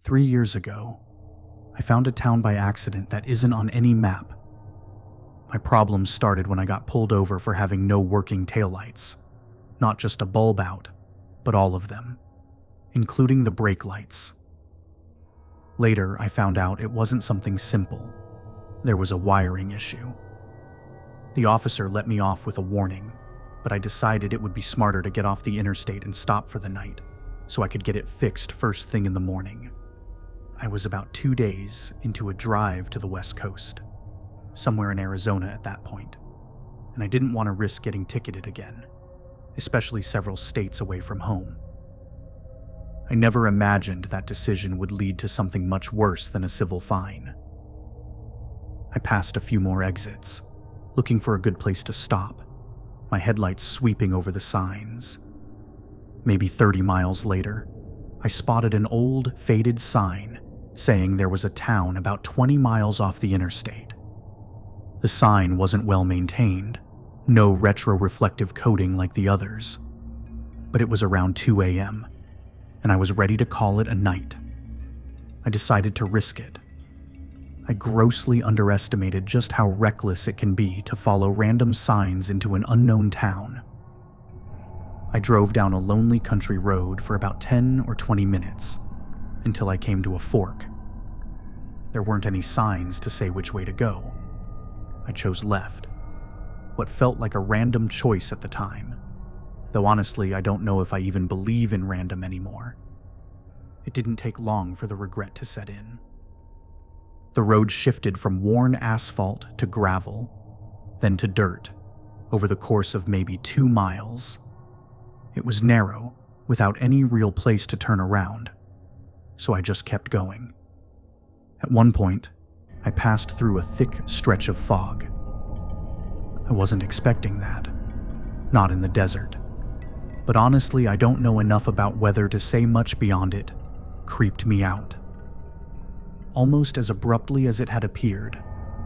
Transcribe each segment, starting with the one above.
3 years ago, I found a town by accident that isn't on any map. My problems started when I got pulled over for having no working taillights. Not just a bulb out, but all of them, including the brake lights. Later, I found out it wasn't something simple. There was a wiring issue. The officer let me off with a warning, but I decided it would be smarter to get off the interstate and stop for the night, so I could get it fixed first thing in the morning. I was about 2 days into a drive to the West Coast, somewhere in Arizona at that point, and I didn't want to risk getting ticketed again, especially several states away from home. I never imagined that decision would lead to something much worse than a civil fine. I passed a few more exits, looking for a good place to stop, my headlights sweeping over the signs. Maybe 30 miles later, I spotted an old, faded sign saying there was a town about 20 miles off the interstate. The sign wasn't well maintained, no retro-reflective coating like the others, but it was around 2 a.m., and I was ready to call it a night. I decided to risk it. I grossly underestimated just how reckless it can be to follow random signs into an unknown town. I drove down a lonely country road for about 10 or 20 minutes, until I came to a fork. There weren't any signs to say which way to go. I chose left, what felt like a random choice at the time, though honestly I don't know if I even believe in random anymore. It didn't take long for the regret to set in. The road shifted from worn asphalt to gravel, then to dirt, over the course of maybe 2 miles. It was narrow, without any real place to turn around, so I just kept going. At one point, I passed through a thick stretch of fog. I wasn't expecting that, not in the desert, but honestly I don't know enough about weather to say much beyond it creeped me out. Almost as abruptly as it had appeared,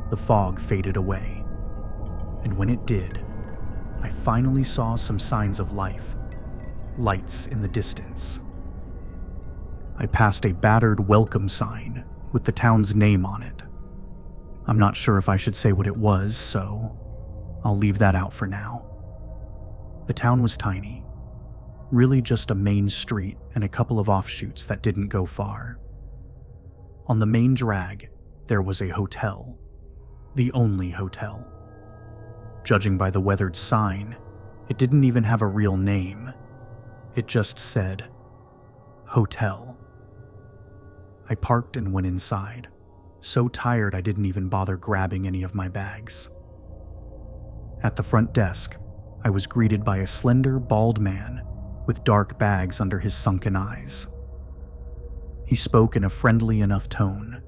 the fog faded away, and when it did, I finally saw some signs of life, lights in the distance. I passed a battered welcome sign with the town's name on it. I'm not sure if I should say what it was, so I'll leave that out for now. The town was tiny, really just a main street and a couple of offshoots that didn't go far. On the main drag, there was a hotel, the only hotel. Judging by the weathered sign, it didn't even have a real name. It just said, Hotel. I parked and went inside, so tired I didn't even bother grabbing any of my bags. At the front desk, I was greeted by a slender, bald man with dark bags under his sunken eyes. He spoke in a friendly enough tone,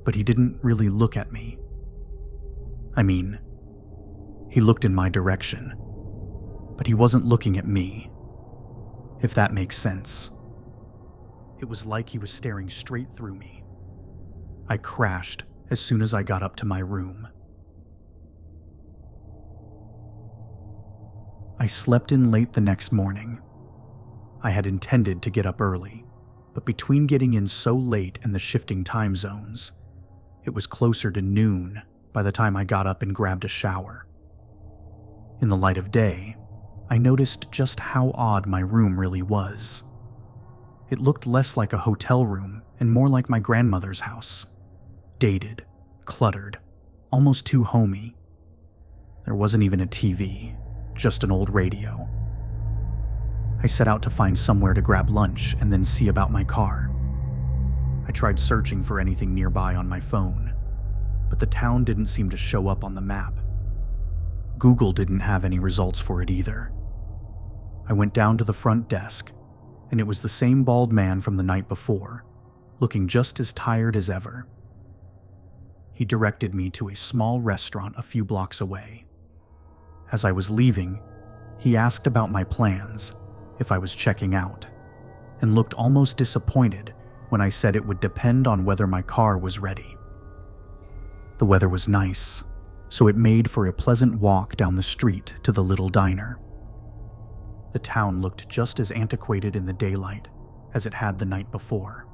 but he didn't really look at me. I mean, he looked in my direction, but he wasn't looking at me, if that makes sense. It was like he was staring straight through me. I crashed as soon as I got up to my room. I slept in late the next morning. I had intended to get up early, but between getting in so late and the shifting time zones, it was closer to noon by the time I got up and grabbed a shower. In the light of day, I noticed just how odd my room really was. It looked less like a hotel room and more like my grandmother's house. Dated, cluttered, almost too homey. There wasn't even a TV, just an old radio. I set out to find somewhere to grab lunch and then see about my car. I tried searching for anything nearby on my phone, but the town didn't seem to show up on the map. Google didn't have any results for it either. I went down to the front desk, and it was the same bald man from the night before, looking just as tired as ever. He directed me to a small restaurant a few blocks away. As I was leaving, he asked about my plans, if I was checking out, and looked almost disappointed when I said it would depend on whether my car was ready. The weather was nice, so it made for a pleasant walk down the street to the little diner. The town looked just as antiquated in the daylight as it had the night before.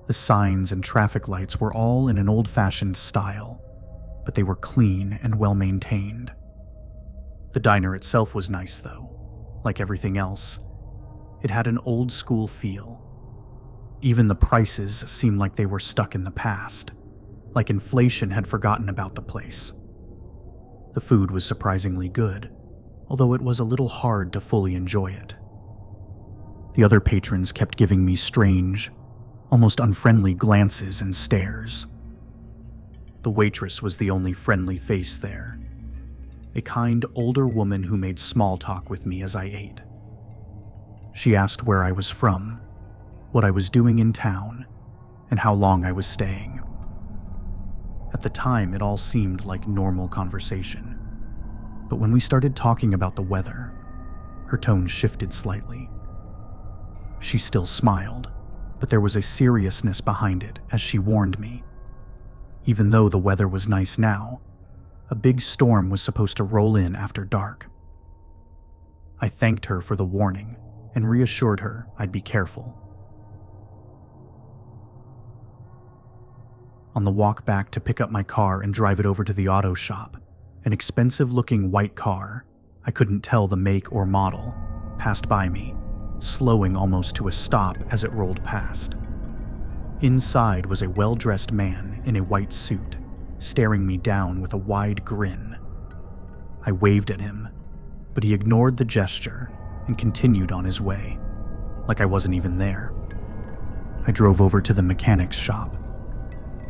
The signs and traffic lights were all in an old-fashioned style, but they were clean and well-maintained. The diner itself was nice, though. Like everything else, it had an old-school feel. Even the prices seemed like they were stuck in the past, like inflation had forgotten about the place. The food was surprisingly good, although it was a little hard to fully enjoy it. The other patrons kept giving me strange, almost unfriendly glances and stares. The waitress was the only friendly face there, a kind older woman who made small talk with me as I ate. She asked where I was from, what I was doing in town, and how long I was staying. At the time, it all seemed like normal conversation, but when we started talking about the weather, her tone shifted slightly. She still smiled, but there was a seriousness behind it as she warned me. Even though the weather was nice now, a big storm was supposed to roll in after dark. I thanked her for the warning and reassured her I'd be careful. On the walk back to pick up my car and drive it over to the auto shop, an expensive-looking white car, I couldn't tell the make or model, passed by me, slowing almost to a stop as it rolled past. Inside was a well-dressed man in a white suit, staring me down with a wide grin. I waved at him, but he ignored the gesture and continued on his way, like I wasn't even there. I drove over to the mechanic's shop.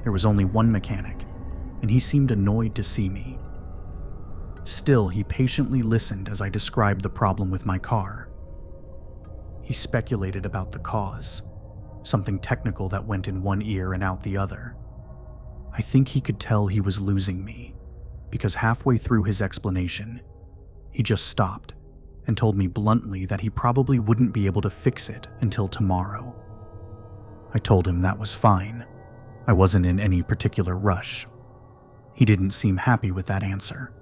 There was only one mechanic, and he seemed annoyed to see me. Still, he patiently listened as I described the problem with my car. He speculated about the cause, something technical that went in one ear and out the other. I think he could tell he was losing me, because halfway through his explanation, he just stopped and told me bluntly that he probably wouldn't be able to fix it until tomorrow. I told him that was fine. I wasn't in any particular rush. He didn't seem happy with that answer.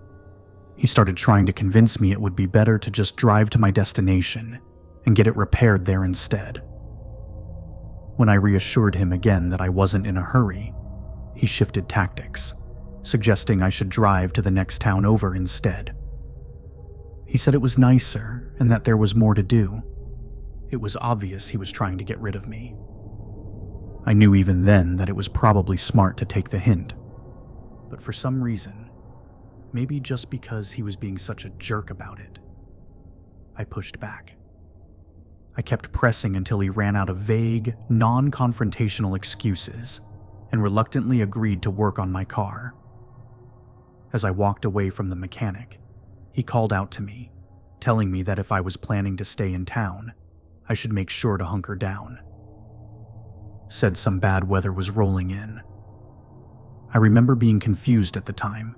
He started trying to convince me it would be better to just drive to my destination and get it repaired there instead. When I reassured him again that I wasn't in a hurry, he shifted tactics, suggesting I should drive to the next town over instead. He said it was nicer and that there was more to do. It was obvious he was trying to get rid of me. I knew even then that it was probably smart to take the hint, but for some reason, maybe just because he was being such a jerk about it, I pushed back. I kept pressing until he ran out of vague, non-confrontational excuses and reluctantly agreed to work on my car. As I walked away from the mechanic, he called out to me, telling me that if I was planning to stay in town, I should make sure to hunker down. Said some bad weather was rolling in. I remember being confused at the time.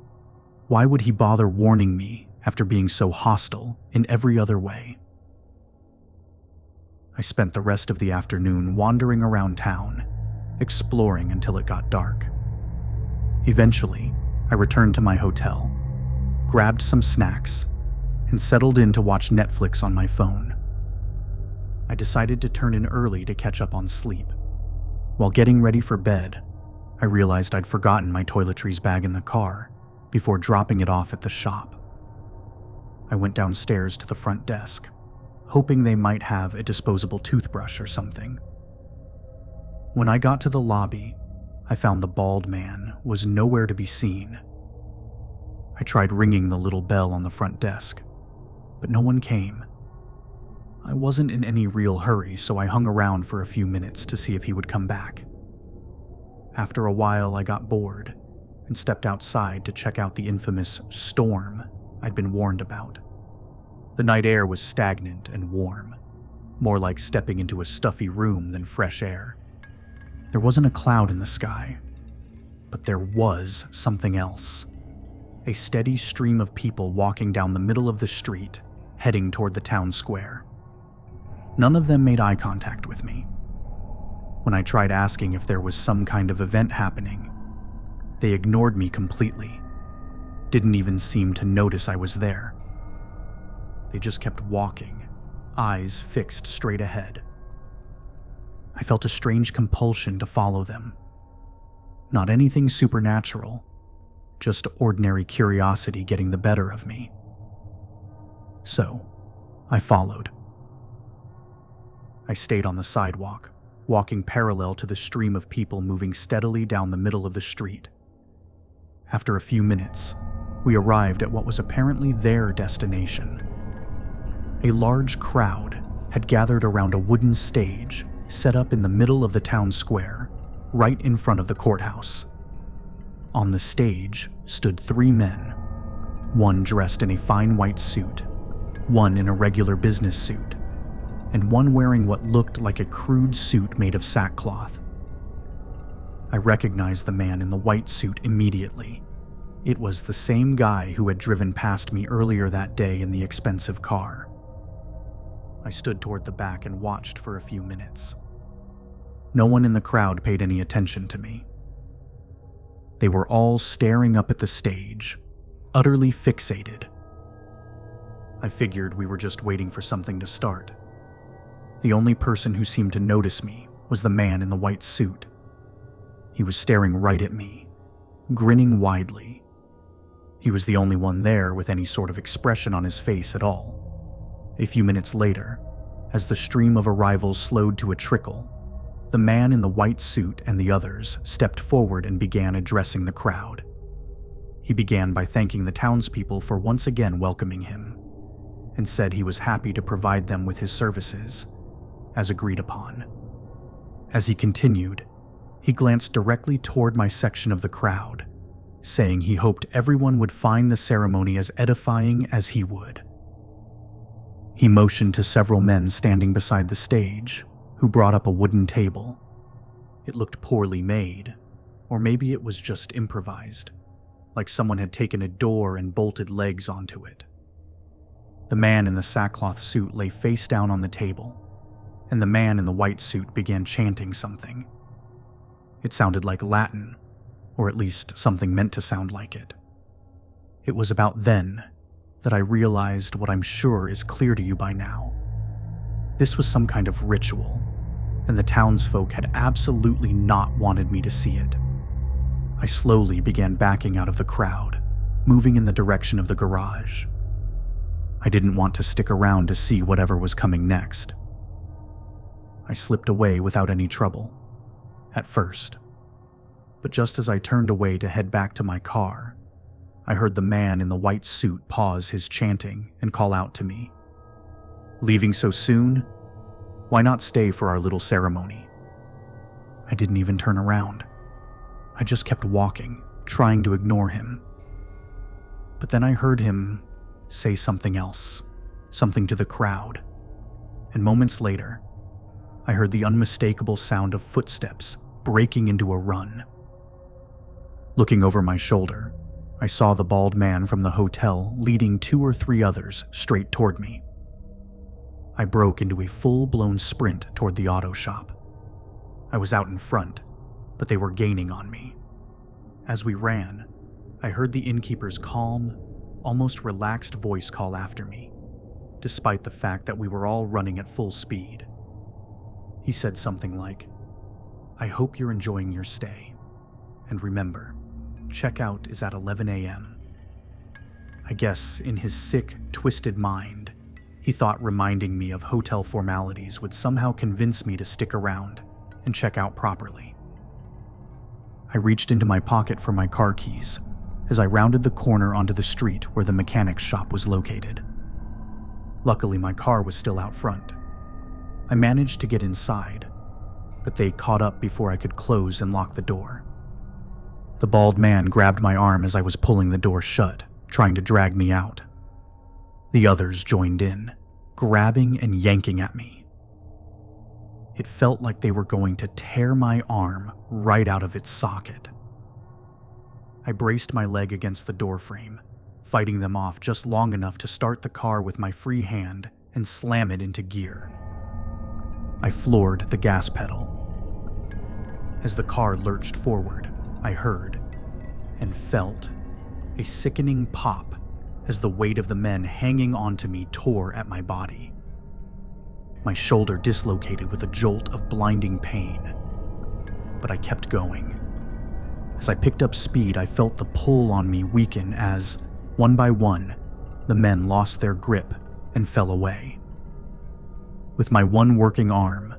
Why would he bother warning me after being so hostile in every other way? I spent the rest of the afternoon wandering around town, exploring until it got dark. Eventually, I returned to my hotel, grabbed some snacks, and settled in to watch Netflix on my phone. I decided to turn in early to catch up on sleep. While getting ready for bed, I realized I'd forgotten my toiletries bag in the car before dropping it off at the shop. I went downstairs to the front desk, hoping they might have a disposable toothbrush or something. When I got to the lobby, I found the bald man was nowhere to be seen. I tried ringing the little bell on the front desk, but no one came. I wasn't in any real hurry, so I hung around for a few minutes to see if he would come back. After a while, I got bored and stepped outside to check out the infamous storm I'd been warned about. The night air was stagnant and warm, more like stepping into a stuffy room than fresh air. There wasn't a cloud in the sky, but there was something else. A steady stream of people walking down the middle of the street, heading toward the town square. None of them made eye contact with me. When I tried asking if there was some kind of event happening, they ignored me completely, didn't even seem to notice I was there. They just kept walking, eyes fixed straight ahead. I felt a strange compulsion to follow them. Not anything supernatural, just ordinary curiosity getting the better of me. So, I followed. I stayed on the sidewalk, walking parallel to the stream of people moving steadily down the middle of the street. After a few minutes, we arrived at what was apparently their destination. A large crowd had gathered around a wooden stage set up in the middle of the town square, right in front of the courthouse. On the stage stood 3 men, one dressed in a fine white suit, one in a regular business suit, and one wearing what looked like a crude suit made of sackcloth. I recognized the man in the white suit immediately. It was the same guy who had driven past me earlier that day in the expensive car. I stood toward the back and watched for a few minutes. No one in the crowd paid any attention to me. They were all staring up at the stage, utterly fixated. I figured we were just waiting for something to start. The only person who seemed to notice me was the man in the white suit. He was staring right at me, grinning widely. He was the only one there with any sort of expression on his face at all. A few minutes later, as the stream of arrivals slowed to a trickle, the man in the white suit and the others stepped forward and began addressing the crowd. He began by thanking the townspeople for once again welcoming him, and said he was happy to provide them with his services, as agreed upon. As he continued, he glanced directly toward my section of the crowd, saying he hoped everyone would find the ceremony as edifying as he would. He motioned to several men standing beside the stage, who brought up a wooden table. It looked poorly made, or maybe it was just improvised, like someone had taken a door and bolted legs onto it. The man in the sackcloth suit lay face down on the table, and the man in the white suit began chanting something. It sounded like Latin, or at least something meant to sound like it. It was about then that I realized what I'm sure is clear to you by now. This was some kind of ritual, and the townsfolk had absolutely not wanted me to see it. I slowly began backing out of the crowd, moving in the direction of the garage. I didn't want to stick around to see whatever was coming next. I slipped away without any trouble, at first. But just as I turned away to head back to my car, I heard the man in the white suit pause his chanting and call out to me. "Leaving so soon? Why not stay for our little ceremony?" I didn't even turn around. I just kept walking, trying to ignore him. But then I heard him say something else, something to the crowd, and moments later, I heard the unmistakable sound of footsteps breaking into a run. Looking over my shoulder, I saw the bald man from the hotel leading 2 or 3 others straight toward me. I broke into a full-blown sprint toward the auto shop. I was out in front, but they were gaining on me. As we ran, I heard the innkeeper's calm, almost relaxed voice call after me, despite the fact that we were all running at full speed. He said something like, "I hope you're enjoying your stay. And remember, checkout is at 11 a.m. I guess in his sick, twisted mind, he thought reminding me of hotel formalities would somehow convince me to stick around and check out properly. I reached into my pocket for my car keys as I rounded the corner onto the street where the mechanic's shop was located. Luckily, my car was still out front. I managed to get inside, but they caught up before I could close and lock the door. The bald man grabbed my arm as I was pulling the door shut, trying to drag me out. The others joined in, grabbing and yanking at me. It felt like they were going to tear my arm right out of its socket. I braced my leg against the doorframe, fighting them off just long enough to start the car with my free hand and slam it into gear. I floored the gas pedal. As the car lurched forward, I heard and felt a sickening pop as the weight of the men hanging onto me tore at my body. my shoulder dislocated with a jolt of blinding pain. But I kept going. As I picked up speed, I felt the pull on me weaken as, one by one, the men lost their grip and fell away. With my one working arm,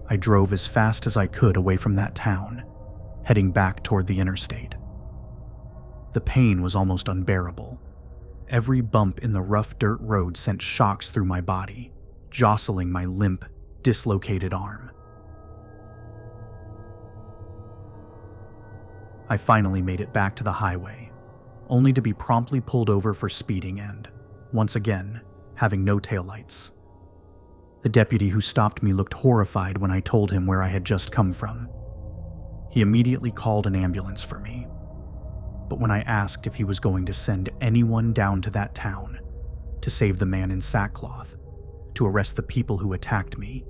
I drove as fast as I could away from that town, heading back toward the interstate. The pain was almost unbearable. Every bump in the rough dirt road sent shocks through my body, jostling my limp, dislocated arm. I finally made it back to the highway, only to be promptly pulled over for speeding and, once again, having no taillights. The deputy who stopped me looked horrified when I told him where I had just come from. He immediately called an ambulance for me. But when I asked if he was going to send anyone down to that town to save the man in sackcloth, to arrest the people who attacked me,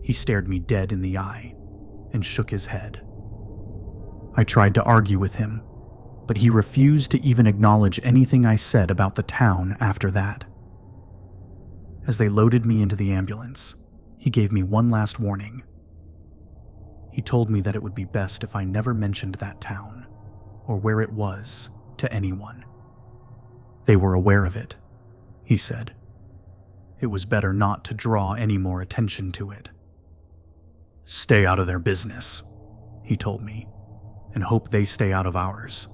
he stared me dead in the eye and shook his head. I tried to argue with him, but he refused to even acknowledge anything I said about the town after that. As they loaded me into the ambulance, he gave me one last warning. He told me that it would be best if I never mentioned that town, or where it was, to anyone. They were aware of it, he said. It was better not to draw any more attention to it. Stay out of their business, he told me, and hope they stay out of ours.